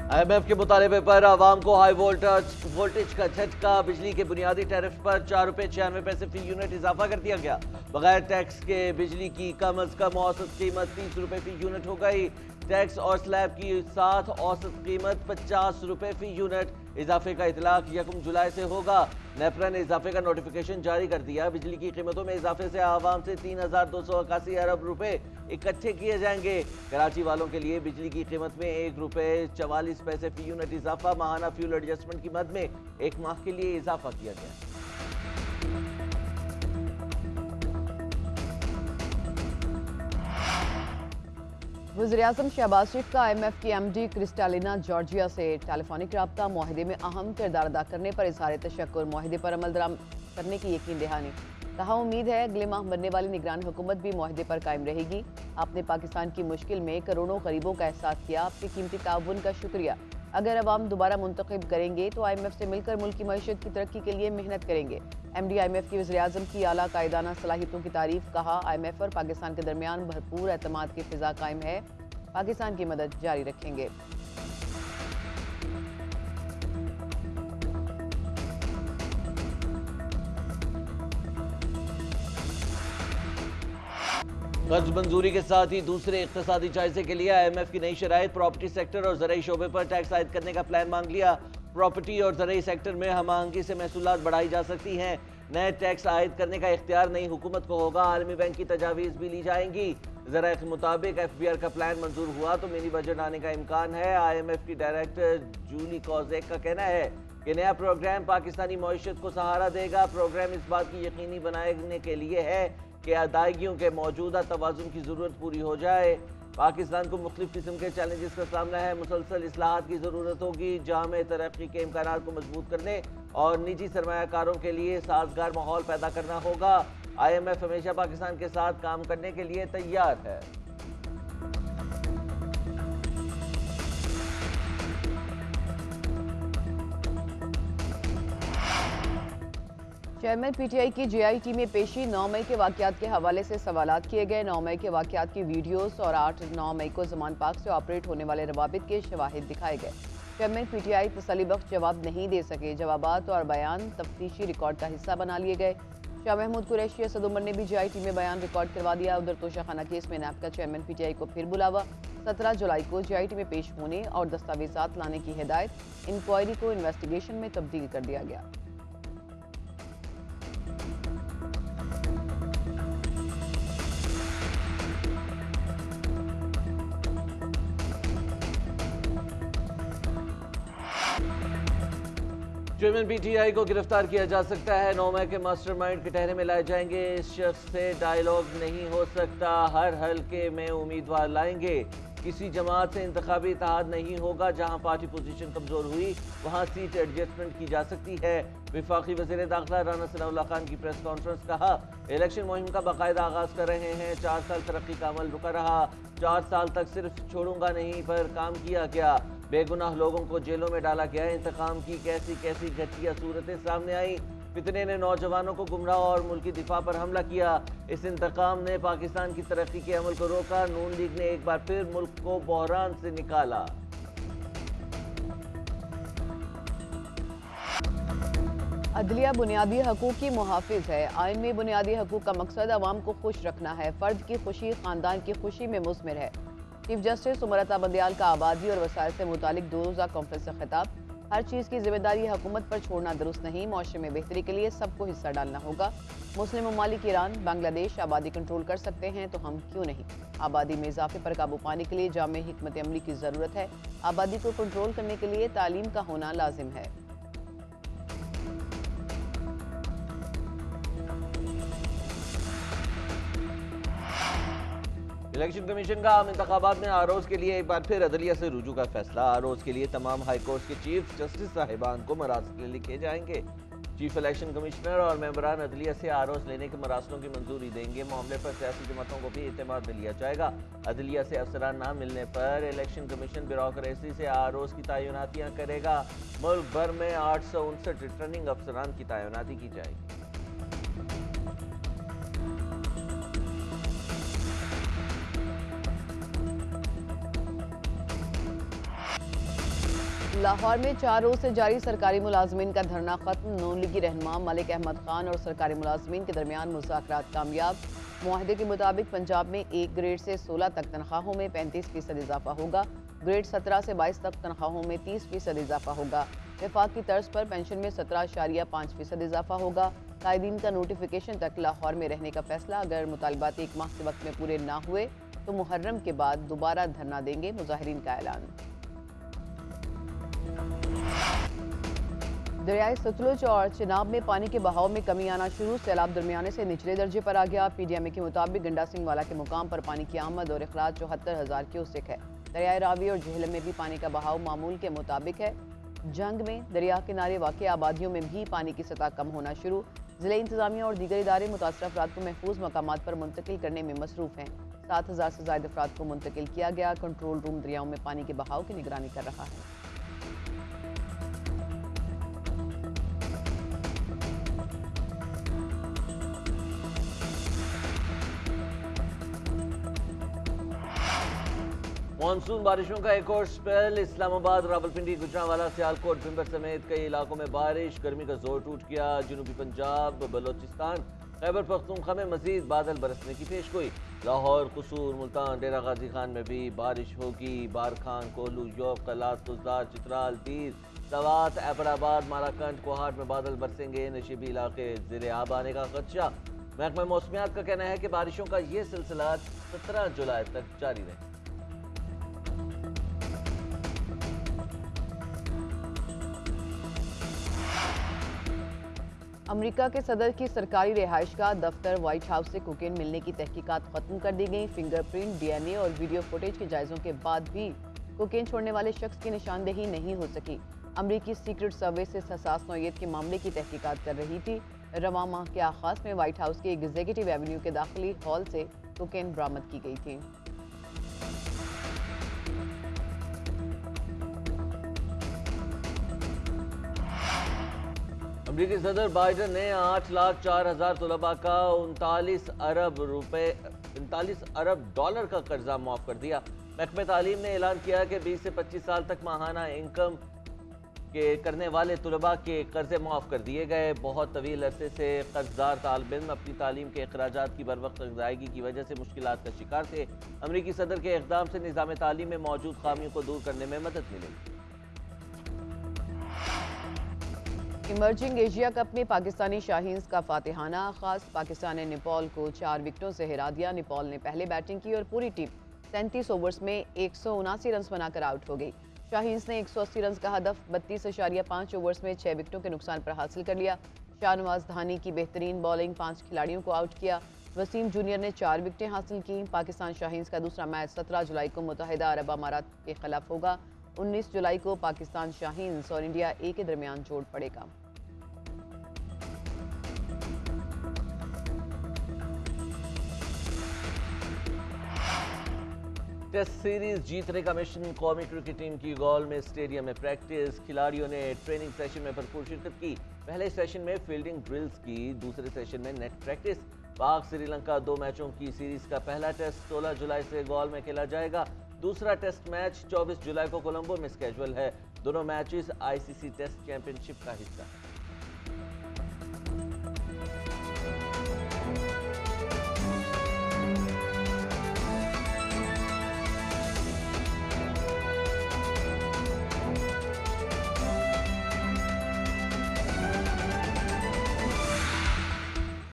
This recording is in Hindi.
IMF के मुतालबे पर आवाम को हाई वोल्टेज का झटका। बिजली के बुनियादी टैरिफ पर ₹4.96 फी यूनिट इजाफा कर दिया गया। बगैर टैक्स के बिजली की कम अज कम औसत कीमत ₹30 फी यूनिट हो गई। टैक्स और स्लैब की साथ औसत कीमत ₹50 फी यूनिट। इजाफे का इतलाक 1 जुलाई से होगा। नेपरा ने इजाफे का नोटिफिकेशन जारी कर दिया। बिजली की कीमतों में इजाफे से आवाम से 3,281 अरब रुपए इकट्ठे किए जाएंगे। कराची वालों के लिए बिजली की कीमत में ₹1.44 फी यूनिट इजाफा। माहाना फ्यूल एडजस्टमेंट की मद में 1 माह के लिए इजाफा किया गया। वज़ीर-ए-आज़म शहबाज शरीफ का IMF की MD क्रिस्टालिना जॉर्जिया से टेलीफोनिक रब्ता। मुआहदे में अहम किरदार अदा करने पर इज़हार तशक्कुर। मुआहदे पर अमल दरामद करने की यकीन दहानी। कहा उम्मीद है अगले माह बनने वाली निगरान हुकूमत भी मुआहदे पर कायम रहेगी। आपने पाकिस्तान की मुश्किल में करोड़ों गरीबों का एहसास किया। आपके कीमती ताउन का शुक्रिया। अगर अवाम दोबारा मुंतखब करेंगे तो IMF से मिलकर मुल्क की मईशत की तरक्की के लिए मेहनत करेंगे। MD IMF की वज़ीर-ए-आज़म की आला कायदाना सलाहियतों की तारीफ। कहा IMF और पाकिस्तान के दरमियान भरपूर एतमाद की फिजा कायम है। पाकिस्तान की मदद जारी रखेंगे। कर्ज मंजूरी के साथ ही दूसरे इक्तिसादी जायजे के लिए IMF की नई शराइत। प्रॉपर्टी सेक्टर और ज़राई शोबे पर टैक्स आयद करने का प्लान मांग लिया। प्रॉपर्टी और ज़राई सेक्टर में हमआहंगी से महसूलात बढ़ाई जा सकती हैं। नए टैक्स आयद करने का इख्तियार नई हुकूमत को होगा। आलमी बैंक की तजावीज़ भी ली जाएंगी। ज़राए के मुताबिक FBR का प्लान मंजूर हुआ तो मिनी बजट आने का इम्कान है। IMF की डायरेक्टर जूली कॉजेक का कहना है कि नया प्रोग्राम पाकिस्तानी मईशत को सहारा देगा। प्रोग्राम इस बात की यकीनी बनाने के लिए है कि अदायगियों के मौजूदा तवाज़ुन की ज़रूरत पूरी हो जाए। पाकिस्तान को मुख्तलिफ किस्म के चैलेंजेस का सामना है। मुसलसल इस्लाहात की ज़रूरत होगी। जामे तरक्की के इम्कानात को मजबूत करने और निजी सरमायाकारों के लिए साजगार माहौल पैदा करना होगा। IMF हमेशा पाकिस्तान के साथ काम करने के लिए तैयार है। चेयरमैन PTI की JIT में पेशी। 9 मई के वाकयात के हवाले से सवालात किए गए। 9 मई के वाकयात की वीडियोस और 8-9 मई को ज़मान पाक से ऑपरेट होने वाले रवाबित के शवाहिद दिखाए गए। चेयरमैन PTI तसल्ली बख्श जवाब नहीं दे सके। जवाबात और बयान तफ्तीशी रिकॉर्ड का हिस्सा बना लिए गए। शाह महमूद कुरैशी, असद उमर ने भी JIT में बयान रिकॉर्ड करवा दिया। उधर तोशाखाना केस में NAB का चेयरमैन PTI को फिर बुलावा। 17 जुलाई को JIT में पेश होने और दस्तावेजात लाने की हिदायत। इंक्वायरी को इन्वेस्टिगेशन में तब्दील कर दिया गया। चेयरमैन PTI को गिरफ्तार किया जा सकता है। 9 मई के मास्टरमाइंड के ठहरे में लाए जाएंगे। इस शख्स से डायलॉग नहीं हो सकता। हर हल्के में उम्मीदवार लाएंगे। किसी जमात से इंतखाबी इत्तेहाद नहीं होगा। जहां पार्टी पोजीशन कमजोर हुई वहां सीट एडजस्टमेंट की जा सकती है। विफाकी वज़ीर दाखिला राना सनाउल्लाह खान की प्रेस कॉन्फ्रेंस। कहा इलेक्शन मुहिम का बाकायदा आगाज कर रहे हैं। 4 साल तरक्की का अमल रुका रहा। 4 साल तक सिर्फ छोड़ूंगा नहीं पर काम किया गया। बेगुनाह लोगों को जेलों में डाला गया। इंतकाम की कैसी कैसी घटिया सूरतें सामने आई। फितने ने नौजवानों को गुमराह और मुल्की दिफा पर हमला किया। इस इंतकाम ने पाकिस्तान की तरक्की के अमल को रोका। नून लीग ने एक बार फिर मुल्क को बहरान से निकाला। अदलिया बुनियादी हकूक की मुहाफिज है। आइन में बुनियादी हकूक का मकसद अवाम को खुश रखना है। फर्द की खुशी खानदान की खुशी में मुज़मिर है। चीफ जस्टिस उमरता बंदियाल का आबादी और वसाइल से मुतालिक 2 रोज़ा कॉन्फ्रेंस से खिताब। हर चीज़ की जिम्मेदारी हुकूमत पर छोड़ना दुरुस्त नहीं। मुआशरे में बेहतरी के लिए सबको हिस्सा डालना होगा। मुस्लिम ममालिक ईरान बांग्लादेश आबादी कंट्रोल कर सकते हैं तो हम क्यों नहीं। आबादी में इजाफे पर काबू पाने के लिए जामे हिकमत अमली की ज़रूरत है। आबादी को कंट्रोल करने के लिए तालीम का होना लाजिम है। इलेक्शन कमीशन का आम इंतखाबात में आरोज के लिए एक बार फिर अदलिया से रुजू का फैसला। आरोज के लिए तमाम हाई कोर्ट के चीफ जस्टिस साहिबान को मरासिल लिखे जाएंगे। चीफ इलेक्शन कमिश्नर और मेंबरान अदलिया से आरोज लेने के मरासलों की मंजूरी देंगे। मामले पर सियासी जमातों को भी इत्तेमाद में लिया जाएगा। अदलिया से अफसरान न मिलने पर इलेक्शन कमीशन ब्यूरोक्रेसी से आरोज की तैनातियाँ करेगा। मुल्क भर में 859 रिटर्निंग अफसरान की तैनाती की जाएगी। लाहौर में 4 रोज से जारी सरकारी मुलाजमीन का धरना खत्म। नून लीगी रहनुमा मलिक अहमद खान और सरकारी मुलाजमीन के दरमियान मुज़ाकरात कामयाब। मुआहदे के मुताबिक पंजाब में 1 ग्रेड से 16 तक तनख्वाहों में 35% इजाफा होगा। ग्रेड 17 से 22 तक तनख्वाहों में 30% इजाफा होगा। विफाक की तर्ज पर पेंशन में 17.5% इजाफा होगा। कायदीन का नोटिफिकेशन तक लाहौर में रहने का फैसला। अगर मुतालबात 1 माह के वक्त में पूरे ना हुए तो मुहर्रम के बाद दोबारा धरना देंगे, मुजाहिरीन का ऐलान। दरियाए सतलुज और चिनाब में पानी के बहाव में कमी आना शुरू। सैलाब दरमियाने से निचले दर्जे पर आ गया। PDMA के मुताबिक गंडा सिंह वाला के मुकाम पर पानी की आमद और अखराज 74,000 क्यूसेक है। दरियाए रावी और झेलम में भी पानी का बहाव मामूल के मुताबिक है। जंग में दरिया किनारे वाक़ आबादियों में भी पानी की सतह कम होना शुरू। जिला इंतजामिया और दीगर इदारे मुतासर अफराद को महफूज मकामात पर मुंतकिल करने में मसरूफ हैं। 7,000 से ज़ायद अफराद को मुंतकिल किया गया। कंट्रोल रूम दरियाओं में पानी के बहाव की निगरानी कर रहा है। मानसून बारिशों का एक और स्पेल। इस्लामाबाद, रावलपिंडी, गुजरांवाला, सियालकोट, भिंबर समेत कई इलाकों में बारिश। गर्मी का जोर टूट गया। जनूबी पंजाब, बलोचिस्तान, खैबर पख्तूनख्वा में मजीद बादल बरसने की पेशगोई। लाहौर, कसूर, मुल्तान, डेरा गाजी खान में भी बारिश होगी। बारखान, कोहलू, योब, कलास, तुजदार, चित्राल, दीर, सवात, एबराबाद, माराकंड, कोहाट में बादल बरसेंगे। नशीबी इलाके ज़िले आब आने का खदशा। महकमा मौसमियात का कहना है कि बारिशों का ये सिलसिला 17 जुलाई तक जारी रहेगा। अमेरिका के सदर की सरकारी रिहाइश का दफ्तर व्हाइट हाउस से कोकेन मिलने की तहकीकात खत्म कर दी गई। फिंगरप्रिंट, DNA और वीडियो फुटेज के जायजों के बाद भी कोकेन छोड़ने वाले शख्स की निशानदेही नहीं हो सकी। अमेरिकी सीक्रेट सर्विस इस हसास नौयत के मामले की तहकीकात कर रही थी। रवां माह के आगाज में व्हाइट हाउस के एग्जीक्यूटिव एवेन्यू के दाखिली हॉल से कोकेन बरामद की गई थी। अमरीकी सदर बाइडन ने 8,04,000 तलबा का 39 अरब डॉलर का कर्जा माफ कर दिया। महकमे तालीम ने ऐलान किया कि 20 से 25 साल तक माहाना इनकम के करने वाले तलबा के कर्जे माफ कर दिए गए। बहुत तवील अरसे से कर्जदार तालिब इल्म अपनी तालीम के अखराजात की बर वक्त अदायगी की वजह से मुश्किलात का शिकार थे। अमरीकी सदर के इक़दाम से निज़ाम तालीम में मौजूद खामियों को दूर करने में मदद मिलेगी। इमर्जिंग एशिया कप में पाकिस्तानी शाहीन्स का फातिहाना आगाज। पाकिस्तान ने नेपाल को 4 विकेटों से हरा दिया। नेपाल ने पहले बैटिंग की और पूरी टीम 37 ओवर्स में 179 रन बनाकर आउट हो गई। शाहीन्स ने 180 रन का हदफ 32.5 ओवर्स में 6 विकेटों के नुकसान पर हासिल कर लिया। शाहनवाज धानी की बेहतरीन बॉलिंग 5 खिलाड़ियों को आउट किया। वसीम जूनियर ने 4 विकेटें हासिल की। पाकिस्तान शाहीन्स का दूसरा मैच 17 जुलाई को मुत्तहिदा अरब अमारात के खिलाफ होगा। 19 जुलाई को पाकिस्तान शाहीन्स और इंडिया ए के दरमियान जोड़ पड़ेगा। टेस्ट सीरीज जीतने का मिशन। कौमी क्रिकेट टीम की गॉल में स्टेडियम में प्रैक्टिस। खिलाड़ियों ने ट्रेनिंग सेशन में भरपूर शिरकत की। पहले सेशन में फील्डिंग ड्रिल्स की, दूसरे सेशन में नेट प्रैक्टिस। पाक श्रीलंका 2 मैचों की सीरीज का पहला टेस्ट 16 जुलाई से गॉल में खेला जाएगा। दूसरा टेस्ट मैच 24 जुलाई को कोलंबो में स्केड्यूल है। दोनों मैचेस ICC टेस्ट चैंपियनशिप का हिस्सा है।